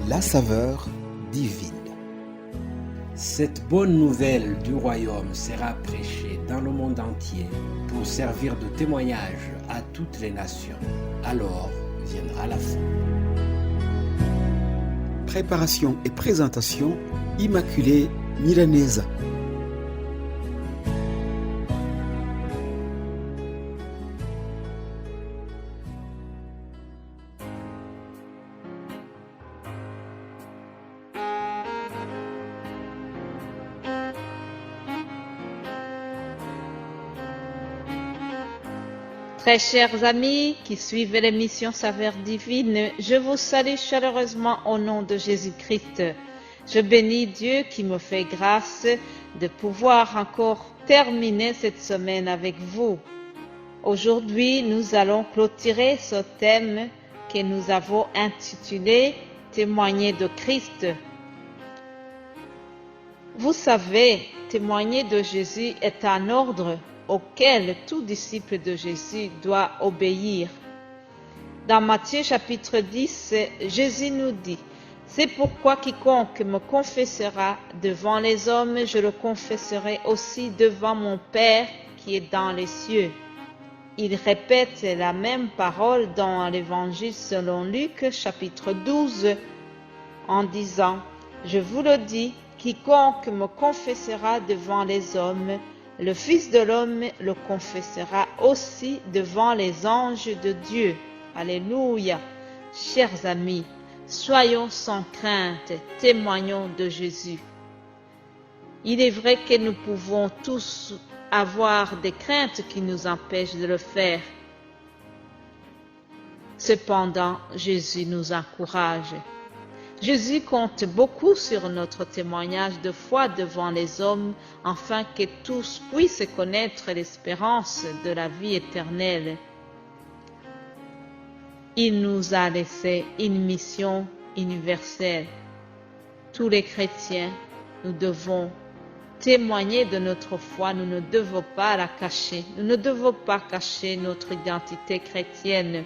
la saveur divine. Cette bonne nouvelle du royaume sera prêchée dans le monde entier pour servir de témoignage à toutes les nations. Alors viendra la fin. Préparation et présentation, Immaculée Milanesa. Très chers amis qui suivent l'émission Saveur divine, je vous salue chaleureusement au nom de Jésus-Christ. Je bénis Dieu qui me fait grâce de pouvoir encore terminer cette semaine avec vous. Aujourd'hui, nous allons clôturer ce thème que nous avons intitulé « Témoigner de Christ ». Vous savez, témoigner de Jésus est un ordre auquel tout disciple de Jésus doit obéir. Dans Matthieu chapitre 10, Jésus nous dit « C'est pourquoi quiconque me confessera devant les hommes, je le confesserai aussi devant mon Père qui est dans les cieux. » Il répète la même parole dans l'Évangile selon Luc chapitre 12 en disant « Je vous le dis, quiconque me confessera devant les hommes, le Fils de l'homme le confessera aussi devant les anges de Dieu. » Alléluia. Chers amis, soyons sans crainte, témoignons de Jésus. Il est vrai que nous pouvons tous avoir des craintes qui nous empêchent de le faire. Cependant, Jésus nous encourage. Jésus compte beaucoup sur notre témoignage de foi devant les hommes, afin que tous puissent connaître l'espérance de la vie éternelle. Il nous a laissé une mission universelle. Tous les chrétiens, nous devons témoigner de notre foi, nous ne devons pas la cacher, nous ne devons pas cacher notre identité chrétienne.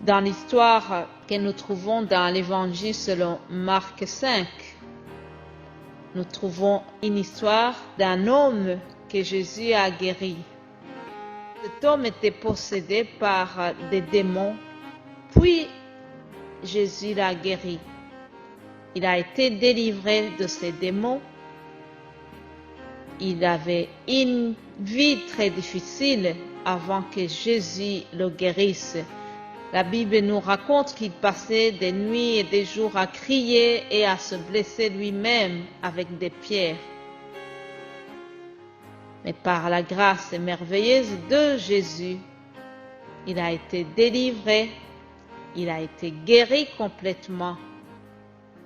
Dans l'histoire que nous trouvons dans l'Évangile selon Marc 5, nous trouvons une histoire d'un homme que Jésus a guéri. Cet homme était possédé par des démons, puis Jésus l'a guéri. Il a été délivré de ces démons. Il avait une vie très difficile avant que Jésus le guérisse. La Bible nous raconte qu'il passait des nuits et des jours à crier et à se blesser lui-même avec des pierres. Mais par la grâce merveilleuse de Jésus, il a été délivré, il a été guéri complètement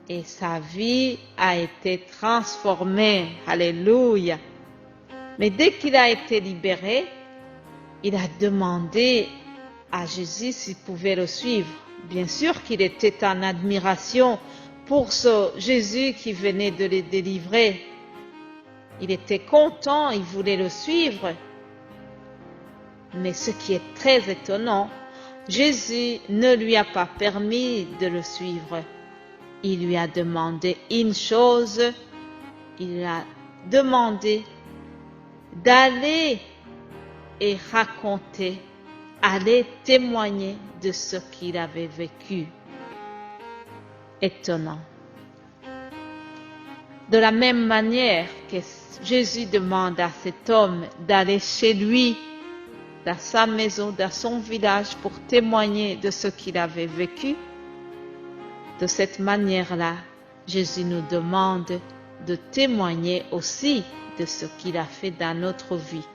et sa vie a été transformée. Alléluia! Mais dès qu'il a été libéré, il a demandé à Jésus s'il pouvait le suivre. Bien sûr qu'il était en admiration pour ce Jésus qui venait de le délivrer. Il était content, il voulait le suivre. Mais ce qui est très étonnant, Jésus ne lui a pas permis de le suivre. Il lui a demandé une chose, il lui a demandé d'aller et raconter, aller témoigner de ce qu'il avait vécu. Étonnant. De la même manière que Jésus demande à cet homme d'aller chez lui, dans sa maison, dans son village, pour témoigner de ce qu'il avait vécu, de cette manière-là, Jésus nous demande de témoigner aussi de ce qu'il a fait dans notre vie.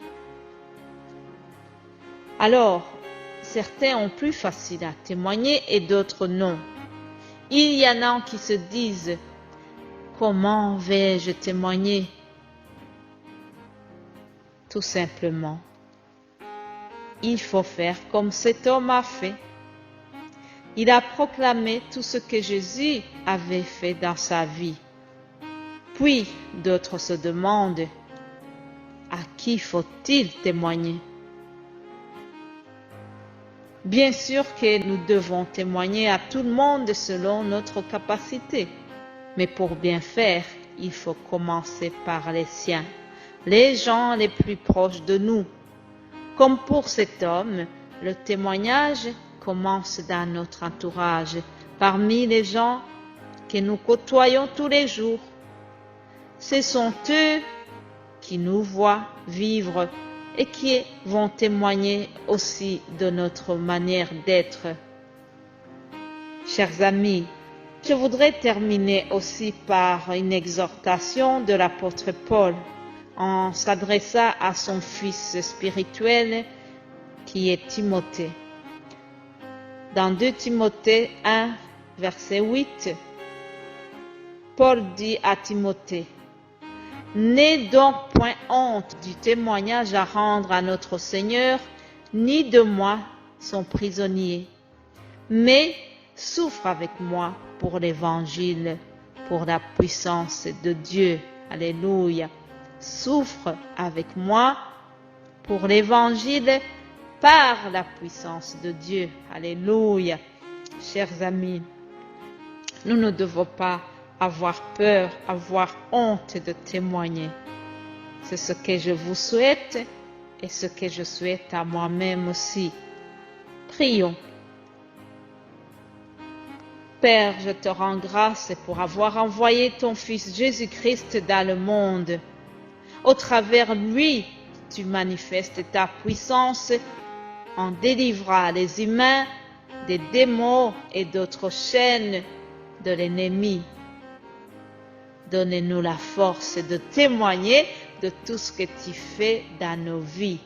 Alors, certains ont plus facile à témoigner et d'autres non. Il y en a qui se disent « Comment vais-je témoigner ?» Tout simplement, il faut faire comme cet homme a fait. Il a proclamé tout ce que Jésus avait fait dans sa vie. Puis d'autres se demandent à qui faut-il témoigner? Bien sûr que nous devons témoigner à tout le monde selon notre capacité, mais pour bien faire, il faut commencer par les siens, les gens les plus proches de nous. Comme pour cet homme, le témoignage commence dans notre entourage, parmi les gens que nous côtoyons tous les jours. Ce sont eux qui nous voient vivre et qui vont témoigner aussi de notre manière d'être. Chers amis, je voudrais terminer aussi par une exhortation de l'apôtre Paul en s'adressant à son fils spirituel qui est Timothée. Dans 2 Timothée 1, verset 8, Paul dit à Timothée: « N'aie donc point honte du témoignage à rendre à notre Seigneur, ni de moi, son prisonnier, mais souffre avec moi pour l'Évangile, pour la puissance de Dieu. » Alléluia. Souffre avec moi pour l'Évangile par la puissance de Dieu. Alléluia. Chers amis, nous ne devons pas avoir peur, avoir honte de témoigner. C'est ce que je vous souhaite et ce que je souhaite à moi-même aussi. Prions. Père, je te rends grâce pour avoir envoyé ton Fils Jésus-Christ dans le monde. Au travers lui, tu manifestes ta puissance en délivrant les humains des démons et d'autres chaînes de l'ennemi. Donne-nous la force de témoigner de tout ce que tu fais dans nos vies.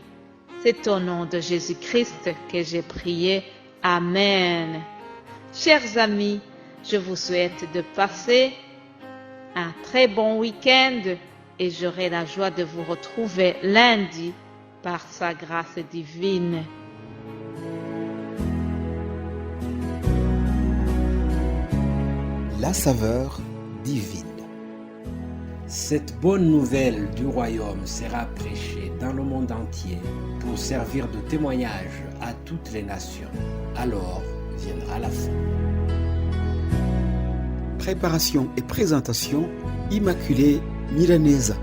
C'est au nom de Jésus-Christ que j'ai prié. Amen. Chers amis, je vous souhaite de passer un très bon week-end et j'aurai la joie de vous retrouver lundi par sa grâce divine. La saveur divine. Cette bonne nouvelle du royaume sera prêchée dans le monde entier pour servir de témoignage à toutes les nations. Alors viendra la fin. Préparation et présentation, Immaculée Milanesa.